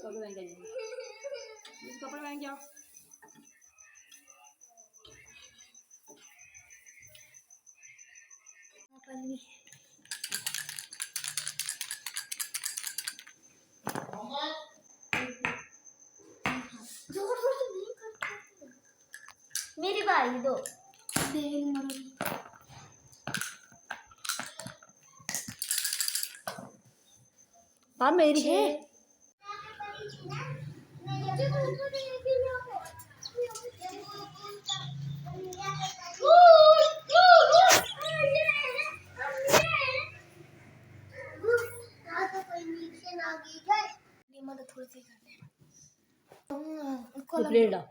कपड़े पहन के जाओ, कपड़े पहन के जाओ। मेरी बारी दो। हाँ मेरी है। प्लेट डाल।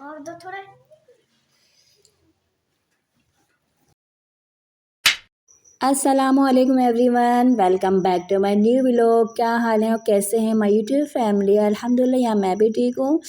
और दो थोड़े। अस्सलामुअलैकुम everyone, welcome back to my new vlog. क्या हाल है और कैसे हैं माय यूट्यूब फैमिली? अल्हम्दुलिल्लाह यहाँ मैं भी ठीक हूँ।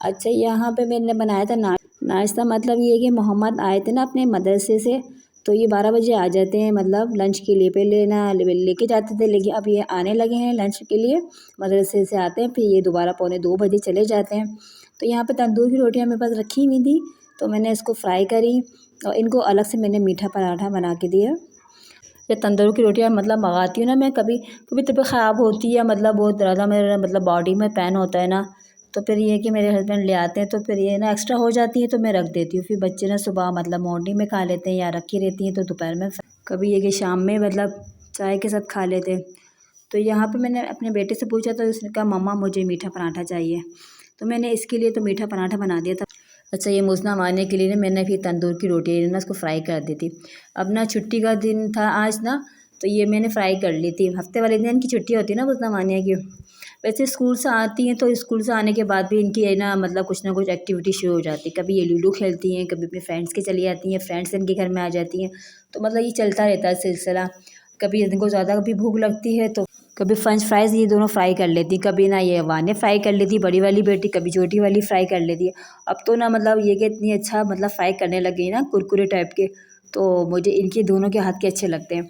अच्छा, यहाँ पे मैंने बनाया था नाश्ता। मतलब ये कि मोहम्मद आए थे ना अपने मदरसे से, तो ये 12 बजे आ जाते हैं मतलब लंच के लिए। पहले ना लेके जाते थे, लेकिन अब ये आने लगे हैं लंच के लिए। मदरसे से आते हैं, फिर ये दोबारा 1:45 चले जाते हैं। तो यहाँ पर तंदूर की रोटियाँ मेरे पास रखी हुई थी, तो मैंने इसको फ्राई करी और इनको अलग से मैंने मीठा पराठा बना के दिया। या तंदूर की रोटियाँ मतलब मंगाती हूँ ना मैं, कभी कभी तबीयत ख़राब होती है, मतलब बहुत ज़्यादा मेरा मतलब बॉडी में पेन होता है ना, तो फिर ये है कि मेरे हस्बैंड ले आते हैं, तो फिर ये ना एक्स्ट्रा हो जाती है तो मैं रख देती हूँ। फिर बच्चे ना सुबह मतलब मॉर्निंग में खा लेते हैं या रखी रहती हैं, तो दोपहर में कभी ये कि शाम में मतलब चाय के साथ खा लेते हैं। तो यहाँ पे मैंने अपने बेटे से पूछा तो उसने कहा मम्मा मुझे मीठा पराठा चाहिए, तो मैंने इसके लिए तो मीठा पराठा बना दिया था। अच्छा, ये मुझना मारने के लिए ना मैंने फिर तंदूर की रोटी ना उसको फ्राई कर दी थी। अब ना छुट्टी का दिन था आज ना, तो ये मैंने फ्राई कर ली थी। हफ्ते वाले दिन इनकी छुट्टी होती है ना मुझना मानिया की। वैसे स्कूल से आती हैं तो स्कूल से आने के बाद भी इनकी है ना मतलब कुछ ना कुछ एक्टिविटी शुरू हो जाती है। कभी ये लूडो खेलती हैं, कभी अपने फ्रेंड्स के चली जाती हैं, फ्रेंड्स इनके घर में आ जाती हैं, तो मतलब ये चलता रहता है सिलसिला। कभी इनको ज़्यादा कभी भूख लगती है तो कभी फ्रेंच फ्राइज़ ये दोनों फ्राई कर लेती, कभी ना ये वाने फ्राई कर लेती बड़ी वाली बेटी, कभी छोटी वाली फ्राई कर लेती है। अब तो ना मतलब ये कि इतनी अच्छा मतलब फ्राई करने लग गई ना कुरकुरे टाइप के, तो मुझे इनके दोनों के हाथ के अच्छे लगते हैं।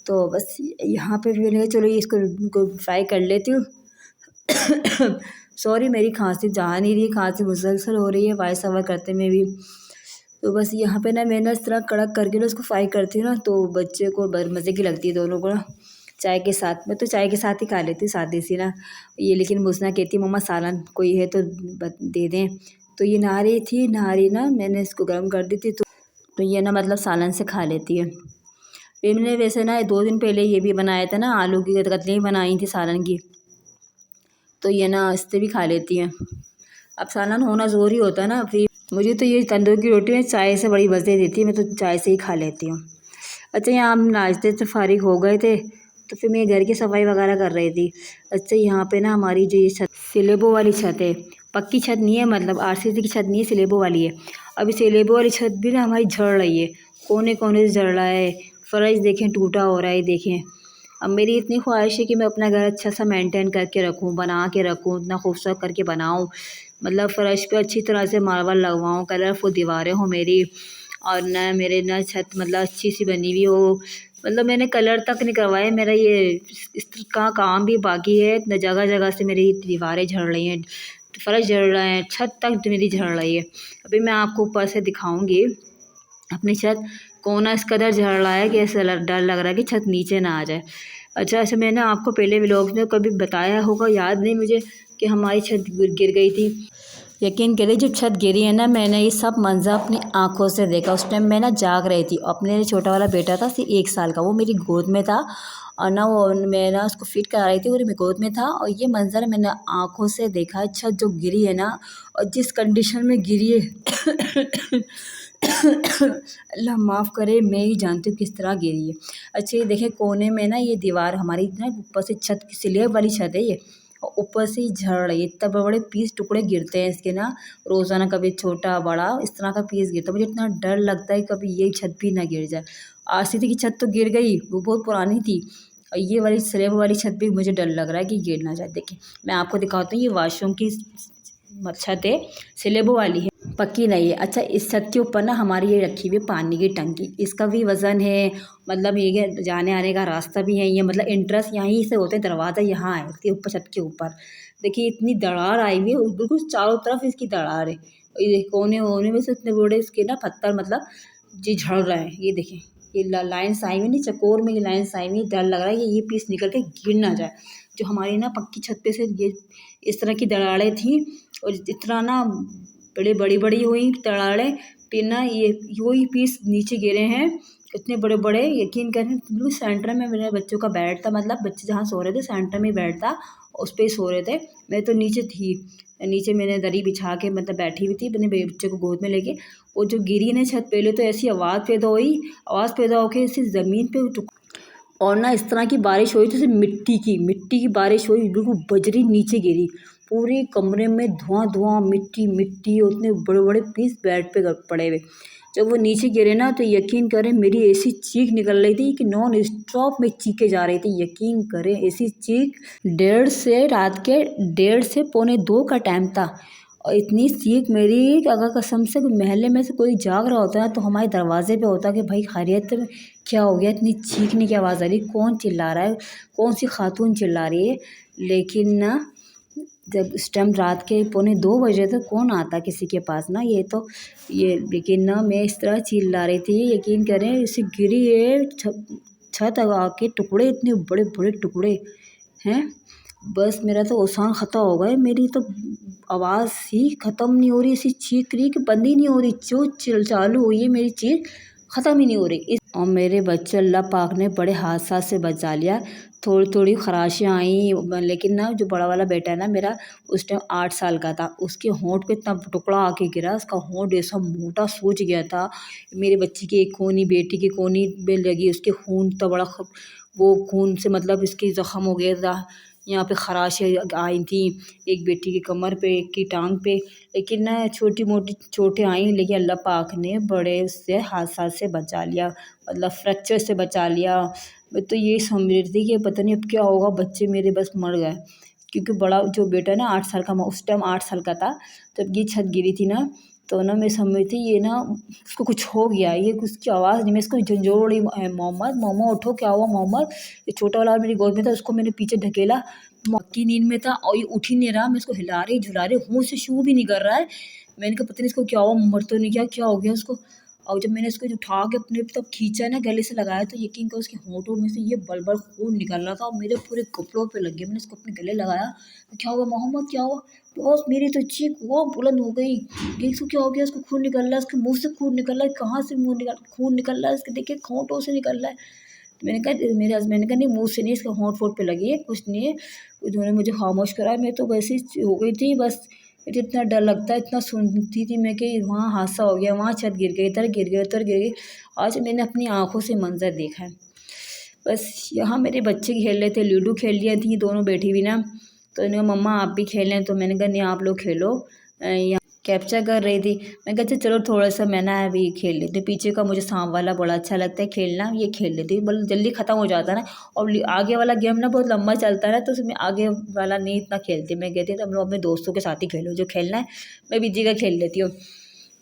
तो बस यहाँ पे मैंने कहा चलो ये इसको फ्राई कर लेती हूँ। सॉरी मेरी खांसी जा नहीं रही, खांसी मुसलसल हो रही है वॉइस ओवर करते में भी। तो बस यहाँ पे ना मैं ना इस तरह कड़क करके ना उसको फ्राई करती हूँ ना, तो बच्चे को मज़े की लगती है दोनों को ना। चाय के साथ, मैं तो चाय के साथ ही खा लेती हूँ सादी सी ना ये, लेकिन मुझना कहती मम्मा सालन कोई है तो दे दें। तो ये नारी थी, नारी ना मैंने इसको गर्म कर दी थी, तो ये ना मतलब सालन से खा लेती है। फिर मैंने वैसे ना 2 दिन पहले ये भी बनाया था ना, आलू की कतली बनाई थी सालन की, तो ये ना इससे भी खा लेती हैं। अब सालन होना ज़रूरी होता है ना। फिर मुझे तो ये तंदूर की रोटी में चाय से बड़ी मज़े देती है, मैं तो चाय से ही खा लेती हूँ। अच्छा, यहाँ हम नाश्ते से फारिग हो गए थे, तो फिर मैं घर की सफाई वगैरह कर रही थी। अच्छा, यहाँ पे ना हमारी जो ये छत स्लेबो वाली छत है, पक्की छत नहीं है, मतलब आरसीसी की छत नहीं है, स्लेबो वाली है। अभी स्लेबो वाली छत भी ना हमारी झड़ रही है, कोने कोने से झड़ रहा है। फर्श देखें टूटा हो रहा है, देखें। अब मेरी इतनी ख्वाहिश है कि मैं अपना घर अच्छा सा मेंटेन करके रखूँ, बना के रखूँ, इतना खूबसूरत करके बनाऊँ। मतलब फ़र्श पे अच्छी तरह से मार्बल लगवाऊँ, कलरफुल दीवारें हों मेरी, और ना मेरे ना छत मतलब अच्छी सी बनी हुई हो। मतलब मैंने कलर तक नहीं करवाया, मेरा ये इस का काम भी बाकी है। न जगह जगह से मेरी दीवारें झड़ रही हैं, फ़र्श झड़ रहा है, छत तक मेरी झड़ रही है। अभी मैं आपको ऊपर से दिखाऊँगी अपनी छत, कोना इस कदर झड़ रहा है कि ऐसा डर लग रहा है कि छत नीचे ना आ जाए। अच्छा, ऐसे मैंने आपको पहले व्लॉग में कभी बताया होगा, याद नहीं मुझे, कि हमारी छत गिर गई थी। यकीन करिए जब छत गिरी है ना, मैंने ये सब मंज़र अपनी आँखों से देखा। उस टाइम मैं ना जाग रही थी, अपने छोटा वाला बेटा था सिर्फ 1 साल का, वो मेरी गोद में था, और ना वो मैं ना उसको फ़ीड करा रही थी, वो मेरी गोद में था, और ये मंज़र मैंने आँखों से देखा। छत जो गिरी है ना, और जिस कंडीशन में गिरी है अल्लाह माफ़ करे, मैं ही जानती हूँ किस तरह गिरी है। अच्छा, ये देखें कोने में ना ये दीवार हमारी ना ऊपर से छत की स्लैब वाली छत है ये, और ऊपर से ही झड़ रही है। इतना बड़े-बड़े पीस टुकड़े गिरते हैं इसके ना रोज़ाना, कभी छोटा बड़ा इस तरह का पीस गिरता है। मुझे इतना डर लगता है कभी ये छत भी ना गिर जाए। आरसीसी की छत तो गिर गई, वो बहुत पुरानी थी, और ये वाली स्लैब वाली छत पे मुझे डर लग रहा है कि गिर ना जाए। देखिए मैं आपको दिखाती हूँ, ये वॉशरूम की छत है, स्लैब वाली है, पक्की नहीं है। अच्छा इस छत के ऊपर ना हमारी ये रखी हुई है पानी की टंकी, इसका भी वज़न है, मतलब ये जाने आने का रास्ता भी है, ये मतलब एंट्रेंस यहीं से होते, दरवाज़ा यहाँ है इसके ऊपर, छत के ऊपर। देखिए इतनी दरार आई हुई है, बिल्कुल चारों तरफ इसकी दरार है। और ये कोने वोने में से इतने बड़े इसके ना पत्थर, मतलब जी झड़ रहे हैं। ये देखिए ये लाइन्स आई हुई, नहीं चकोर में ये लाइन्स आई हुई, डर लग रहा है कि ये पीस निकल के गिर ना जाए। जो हमारी ना पक्की छत पे से ये इस तरह की दरारें थी, और इतना ना बड़ी बड़ी हुई दरारें, फिर ना ये वही पीस नीचे गिरे हैं इतने बड़े बड़े। यकीन करें बिल्कुल सेंटर में मेरे बच्चों का बेड था, मतलब बच्चे जहाँ सो रहे थे सेंटर में बेड था, उस पर ही सो रहे थे। मैं तो नीचे थी, नीचे मैंने दरी बिछा के मतलब बैठी हुई थी अपने बच्चे को गोद में लेके। वो जो गिरी ना छत, पहले तो ऐसी आवाज़ पैदा हुई, आवाज़ पैदा होकर इसी ज़मीन पे और ना इस तरह की बारिश हुई, जैसे मिट्टी की बारिश हुई, बिल्कुल बजरी नीचे गिरी, पूरे कमरे में धुआं मिट्टी, उतने बड़े बड़े पीस बेड पे पड़े हुए। जब वो नीचे गिरे ना तो यकीन करें मेरी ऐसी चीख निकल रही थी कि नॉन स्टॉप में चीखे जा रही थी। यकीन करें ऐसी चीख, रात के 1:30 से पौने 2 का टाइम था, और इतनी चीख मेरी कि अगर कसम से मोहल्ले में से कोई जाग रहा होता है तो हमारे दरवाजे पे होता कि भाई खैरियत में क्या हो गया, इतनी चीखने की आवाज़ आ रही, कौन चिल्ला रहा है, कौन सी खातून चिल्ला रही है। लेकिन ना जब उस टाइम रात के पौने 2 बजे तो कौन आता किसी के पास ना, ये लेकिन ना मैं इस तरह चिल्ला रही थी, यकीन करें इसे गिरी है छत आके टुकड़े, इतने बड़े बड़े टुकड़े हैं। बस मेरा तो ओसान ख़त्म हो गए, मेरी तो आवाज़ ही ख़त्म नहीं हो रही, ऐसी चीख रही कि बंद ही नहीं हो रही, जो चालू हुई है मेरी चीख ख़त्म ही नहीं हो रही। और मेरे बच्चे अल्लाह पाक ने बड़े हादसा से बचा लिया। थोड़ी खराशियाँ आई, लेकिन ना जो बड़ा वाला बेटा है ना मेरा, उस टाइम 8 साल का था, उसके होंठ पे इतना टुकड़ा आके गिरा, उसका होंठ ऐसा मोटा सूज गया था। मेरे बच्चे की एक कोनी, बेटी की कोनी में लगी, उसके खून इतना बड़ा वो खून से मतलब इसकी ज़ख्म हो गया था, यहाँ पे खराशें आई थी, एक बेटी की कमर पे, एक की टांग पे। लेकिन ना छोटी मोटी चोटें आई, लेकिन अल्लाह पाक ने बड़े उससे हादसा से बचा लिया, मतलब फ्रैक्चर से बचा लिया। मैं तो ये समझ रही थी कि पता नहीं अब क्या होगा, बच्चे मेरे बस मर गए। क्योंकि बड़ा जो बेटा है ना 8 साल का, उस टाइम 8 साल का था जब ये छत गिरी थी ना, तो ना मैं समझ रही थी ये ना उसको कुछ हो गया, ये उसकी आवाज़ नहीं, मैं इसको झंझोड़ रही, मोहम्मद उठो, क्या हुआ मोहम्मद। ये छोटा वाला मेरी गोद में था, उसको मैंने पीछे ढकेला, मक्की नींद में था और ये उठ ही नहीं रहा, मैं इसको हिला रही झुला रही, होश से शू भी नहीं कर रहा है। मैंने कहा पता नहीं इसको क्या हुआ, मर तो नहीं, क्या हो गया उसको। और जब मैंने इसको उठा के अपने तब खींचा ना, गले से लगाया, तो यकीन करो उसके होंठों में से ये बल खून निकल रहा था और मेरे पूरे कपड़ों पे लग गया। मैंने इसको अपने गले लगाया, तो क्या हुआ मोहम्मद, क्या हुआ। बस मेरी तो चीख वो बुलंद हो गई कि इसको क्या हो गया, इसको खून निकल रहा है, इसके मुँह से खून निकल रहा है, कहाँ से खून निकल रहा है, इसके देखिए होंठों से निकल रहा है। तो मैंने कहा, मेरे हस्बैंड ने कहा नहीं मुँह से नहीं, इसके होंठ पे लगी है, कुछ नहीं है। उन्होंने मुझे खामोश कराया, मैं तो वैसे ही हो गई थी बस। मुझे इतना डर लगता है, इतना सुनती थी मैं कि वहाँ हादसा हो गया, वहाँ छत गिर गई, इधर गिर गई, उधर गिर गई। आज मैंने अपनी आँखों से मंज़र देखा है। बस यहाँ मेरे बच्चे खेल रहे थे, लूडो खेल लिया थी दोनों बैठी हुई ना, तो इन्होंने मम्मा आप भी खेलें, तो मैंने कहा नहीं आप लोग खेलो। यहाँ कैप्चर कर रही थी, मैं कहा चलो थोड़ा सा मैं ना अभी खेल लेती हूँ। पीछे का मुझे सांप वाला बड़ा अच्छा लगता है खेलना, ये खेल लेती हूँ, बल्कि जल्दी ख़त्म हो जाता है ना। और आगे वाला गेम ना बहुत लंबा चलता है ना, तो उसमें आगे वाला नहीं इतना खेलती। मैं कहती हूँ तो हम लोग अपने दोस्तों के साथ ही खेलो, जो खेलना है मैं बीजी का खेल लेती हूँ।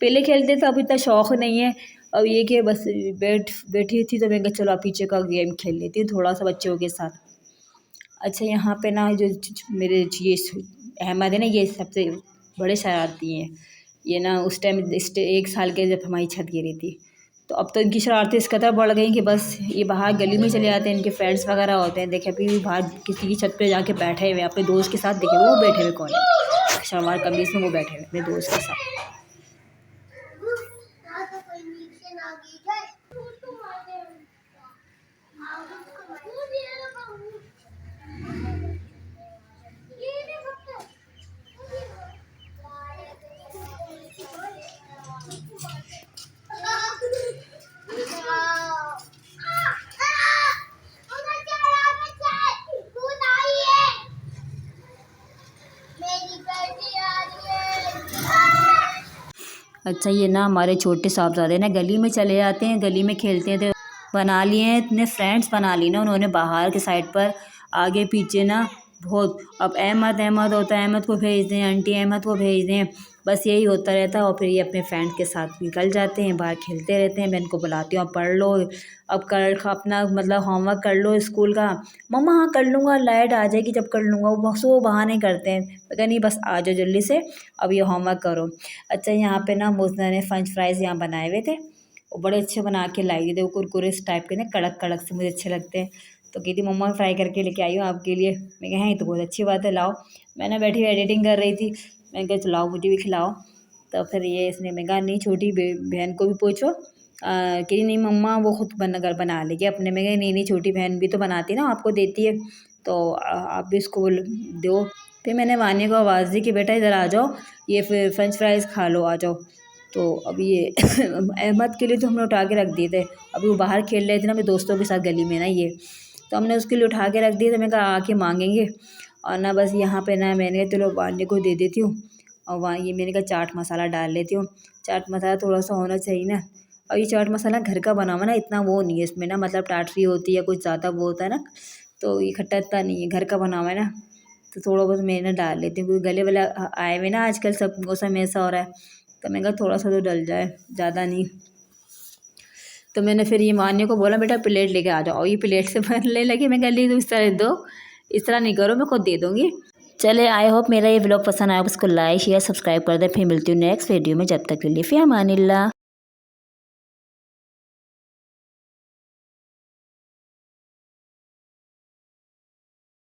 पहले खेलते थे, अब इतना शौक़ नहीं है। अब ये कि बस बैठी थी तो मैं कहा चलो आप पीछे का गेम खेल लेती हूँ थोड़ा सा बच्चों के साथ। अच्छा यहाँ पे ना जो मेरे ये अहमद है ना, ये सबसे बड़े शरारती हैं। ये ना उस टाइम 1 साल के जब हमारी छत गिरी थी, तो अब तो इनकी शरारतें इस कदर बढ़ गई कि बस ये बाहर गली में चले जाते हैं, इनके फ्रेंड्स वगैरह होते हैं। देखे अभी भी बाहर किसी की छत पे जाके बैठे हुए अपने दोस्त के साथ, देखे वो बैठे हुए कौन है, शलवार कमीज में वो बैठे हुए अपने दोस्त के साथ। अच्छा ये ना हमारे छोटे साहबजादे ना गली में चले जाते हैं, गली में खेलते हैं, तो बना लिए हैं, इतने फ्रेंड्स बना ली ना उन्होंने बाहर के साइड पर, आगे पीछे ना बहुत। अब अहमद अहमद होता है, अहमद को भेज दें, आंटी अहमद को भेज दें, बस यही होता रहता है। और फिर ये अपने फ्रेंड के साथ निकल जाते हैं, बाहर खेलते रहते हैं। मैं इनको बुलाती हूँ, अब पढ़ लो, अब कर अपना मतलब होमवर्क कर लो स्कूल का। मम्मा हाँ कर लूँगा, लाइट आ जाएगी जब कर लूँगा। वो बहाने करते हैं, पता नहीं बस आ जाओ जल्दी से, अब ये होमवर्क करो। अच्छा यहाँ पे ना मुझे ने फ्रेंच फ्राइज़ यहाँ बनाए हुए थे, वो बड़े अच्छे बना के लाई थी, वो कुरकुरे इस टाइप के ना, कड़क कड़क से मुझे अच्छे लगते हैं। तो कहती मम्मा फ्राई करके लेके आई हूँ आपके लिए। मैं कहा ये तो बहुत अच्छी बात है, लाओ। मैंने बैठी हुई एडिटिंग कर रही थी, मैंने कहा चलाओ मुझे भी खिलाओ। तो फिर ये इसने मैं कहा नहीं छोटी बहन को भी पूछो। कि नहीं मम्मा वो खुद बना लेगी अपने। में कहा नहीं नहीं छोटी बहन भी तो बनाती है ना, आपको देती है, तो आप भी इसको दो। फिर मैंने वानी को आवाज़ दी कि बेटा इधर आ जाओ, ये फिर फ्रेंच फ्राइज़ खा लो, आ जाओ। तो अब ये अहमद के लिए तो हमने उठा के रख दिए थे, अभी वो बाहर खेल रहे थे ना अपने दोस्तों के साथ गली में ना, ये तो हमने उसके लिए उठा के रख दिए थे। मैं कहा आके मांगेंगे। और ना बस यहाँ पे ना मैंने कहा चलो वानी को दे देती हूँ, और वहाँ ये मैंने कहा चाट मसाला डाल लेती हूँ। चाट मसाला थोड़ा सा होना चाहिए ना, और ये चाट मसाला घर का बना हुआ ना, इतना वो नहीं है इसमें ना, मतलब टाटरी होती है कुछ ज़्यादा वो होता है ना, तो ये खट्टा इतना नहीं है, घर का बना हुआ है ना, तो थोड़ा बहुत मैंने डाल लेती हूँ क्योंकि गले वाला आए हुए ना आजकल, सब मौसम ऐसा हो रहा है, तो मैंने कहा थोड़ा सा तो डल जाए, ज़्यादा नहीं। तो मैंने फिर ये मान्य को बोला बेटा प्लेट लेके आ जाओ, और ये प्लेट से बनने लगी। मैं कह ली तो इस तरह दो, इस तरह नहीं करो, मैं खुद दे दूँगी। चले आई होप मेरा ये व्लॉग पसंद आया, उसको लाइक शेयर सब्सक्राइब कर दे। फिर मिलती हूँ नेक्स्ट वीडियो में, जब तक के लिए फ़ी अमानिल्लाह।